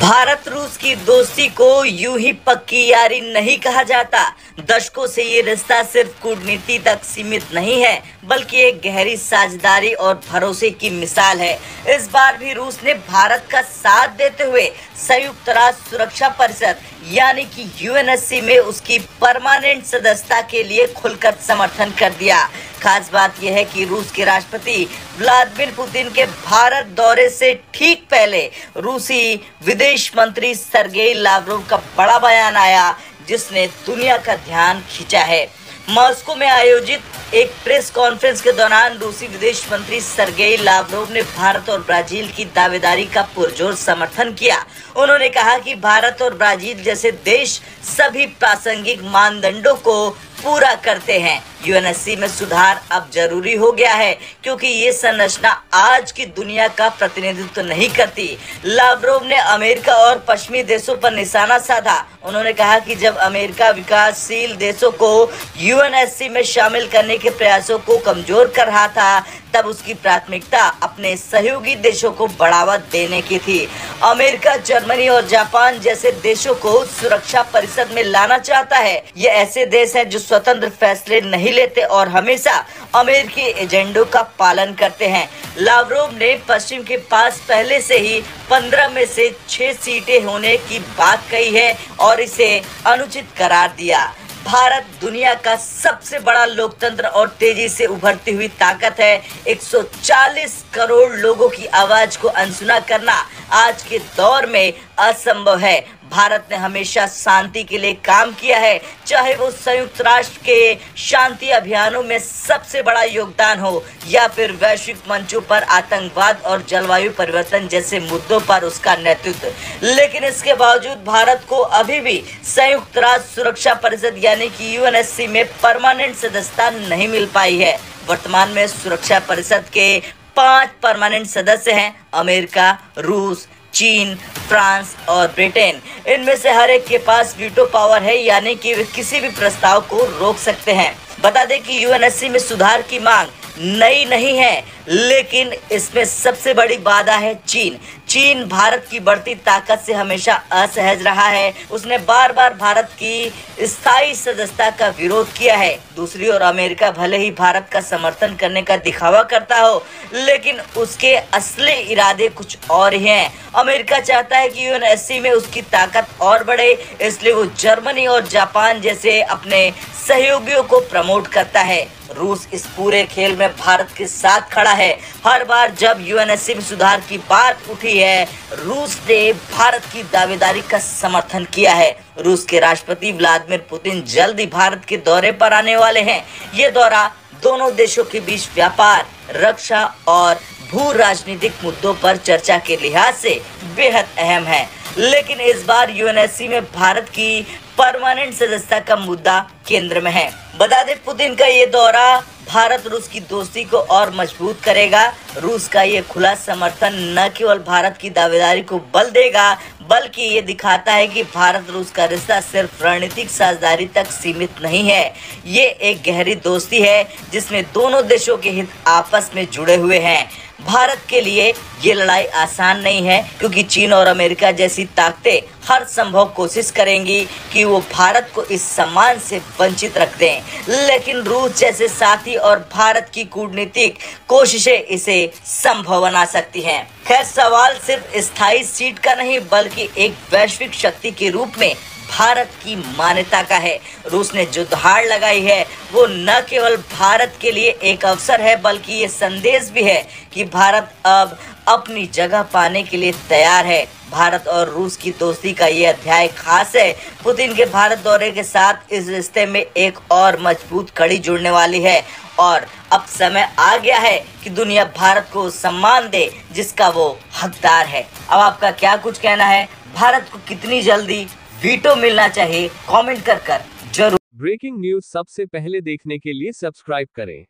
भारत रूस की दोस्ती को यूं ही पक्की यारी नहीं कहा जाता। दशकों से ये रिश्ता सिर्फ कूटनीति तक सीमित नहीं है, बल्कि एक गहरी साझेदारी और भरोसे की मिसाल है। इस बार भी रूस ने भारत का साथ देते हुए संयुक्त राष्ट्र सुरक्षा परिषद यानी कि यूएनएससी में उसकी परमानेंट सदस्यता के लिए खुलकर समर्थन कर दिया। खास बात यह है कि रूस के राष्ट्रपति व्लादिमीर पुतिन के भारत दौरे से ठीक पहले रूसी विदेश मंत्री सर्गेई लावरोव का बड़ा बयान आया, जिसने दुनिया का ध्यान खींचा है। मॉस्को में आयोजित एक प्रेस कॉन्फ्रेंस के दौरान रूसी विदेश मंत्री सर्गेई लावरोव ने भारत और ब्राजील की दावेदारी का पुरजोर समर्थन किया। उन्होंने कहा कि भारत और ब्राजील जैसे देश सभी प्रासंगिक मानदंडों को पूरा करते हैं। यूएनएससी में सुधार अब जरूरी हो गया है, क्योंकि ये संरचना आज की दुनिया का प्रतिनिधित्व नहीं करती। लावरोव ने अमेरिका और पश्चिमी देशों पर निशाना साधा। उन्होंने कहा कि जब अमेरिका विकासशील देशों को यूएनएससी में शामिल करने के प्रयासों को कमजोर कर रहा था, तब उसकी प्राथमिकता अपने सहयोगी देशों को बढ़ावा देने की थी। अमेरिका, जर्मनी और जापान जैसे देशों को सुरक्षा परिषद में लाना चाहता है। ये ऐसे देश हैं जो स्वतंत्र फैसले नहीं लेते और हमेशा अमेरिकी एजेंडों का पालन करते हैं। लावरोव ने पश्चिम के पास पहले से ही 15 में से 6 सीटें होने की बात कही है और इसे अनुचित करार दिया। भारत दुनिया का सबसे बड़ा लोकतंत्र और तेजी से उभरती हुई ताकत है। 140 करोड़ लोगों की आवाज को अनसुना करना आज के दौर में असंभव है। भारत ने हमेशा शांति के लिए काम किया है, चाहे वो संयुक्त राष्ट्र के शांति अभियानों में सबसे बड़ा योगदान हो या फिर वैश्विक मंचों पर आतंकवाद और जलवायु परिवर्तन जैसे मुद्दों पर उसका नेतृत्व। लेकिन इसके बावजूद भारत को अभी भी संयुक्त राष्ट्र सुरक्षा परिषद यानी कि यूएनएससी में परमानेंट सदस्यता नहीं मिल पाई है। वर्तमान में सुरक्षा परिषद के 5 परमानेंट सदस्य हैं: अमेरिका, रूस, चीन, फ्रांस और ब्रिटेन। इनमें से हर एक के पास वीटो पावर है, यानी कि वे किसी भी प्रस्ताव को रोक सकते हैं। बता दें कि यूएनएससी में सुधार की मांग नई नहीं है, लेकिन इसमें सबसे बड़ी बाधा है चीन। चीन भारत की बढ़ती ताकत से हमेशा असहज रहा है। उसने बार बार भारत की स्थायी सदस्यता का विरोध किया है। दूसरी ओर अमेरिका भले ही भारत का समर्थन करने का दिखावा करता हो, लेकिन उसके असली इरादे कुछ और ही हैं। अमेरिका चाहता है कि यूएनएससी में उसकी ताकत और बढ़े, इसलिए वो जर्मनी और जापान जैसे अपने सहयोगियों को प्रमोट करता है। रूस इस पूरे खेल में भारत के साथ खड़ा है। हर बार जब यूएनएससी में सुधार की बात उठी है, रूस ने भारत की दावेदारी का समर्थन किया है। रूस के राष्ट्रपति व्लादिमीर पुतिन जल्द ही भारत के दौरे पर आने वाले हैं। ये दौरा दोनों देशों के बीच व्यापार, रक्षा और भू राजनीतिक मुद्दों पर चर्चा के लिहाज से बेहद अहम है। लेकिन इस बार यूएनएससी में भारत की परमानेंट सदस्यता का मुद्दा केंद्र में है। बता दें, पुतिन का ये दौरा भारत रूस की दोस्ती को और मजबूत करेगा। रूस का ये खुला समर्थन न केवल भारत की दावेदारी को बल देगा, बल्कि ये दिखाता है कि भारत रूस का रिश्ता सिर्फ रणनीतिक साझेदारी तक सीमित नहीं है। ये एक गहरी दोस्ती है, जिसमें दोनों देशों के हित आपस में जुड़े हुए हैं। भारत के लिए ये लड़ाई आसान नहीं है, क्योंकि चीन और अमेरिका जैसी ताकतें हर संभव कोशिश करेंगी कि वो भारत को इस सम्मान से वंचित रख दें। लेकिन रूस जैसे साथी और भारत की कूटनीतिक कोशिशें इसे संभव बना सकती हैं। खैर, सवाल सिर्फ स्थायी सीट का नहीं, बल्कि एक वैश्विक शक्ति के रूप में भारत की मान्यता का है। रूस ने जो दहाड़ लगाई है, वो न केवल भारत के लिए एक अवसर है, बल्कि ये संदेश भी है कि भारत अब अपनी जगह पाने के लिए तैयार है। भारत और रूस की दोस्ती का ये अध्याय खास है। पुतिन के भारत दौरे के साथ इस रिश्ते में एक और मजबूत कड़ी जुड़ने वाली है और अब समय आ गया है कि दुनिया भारत को सम्मान दे जिसका वो हकदार है। अब आपका क्या कुछ कहना है? भारत को कितनी जल्दी वीटो मिलना चाहिए? कमेंट कर जरूर। ब्रेकिंग न्यूज सबसे पहले देखने के लिए सब्सक्राइब करें।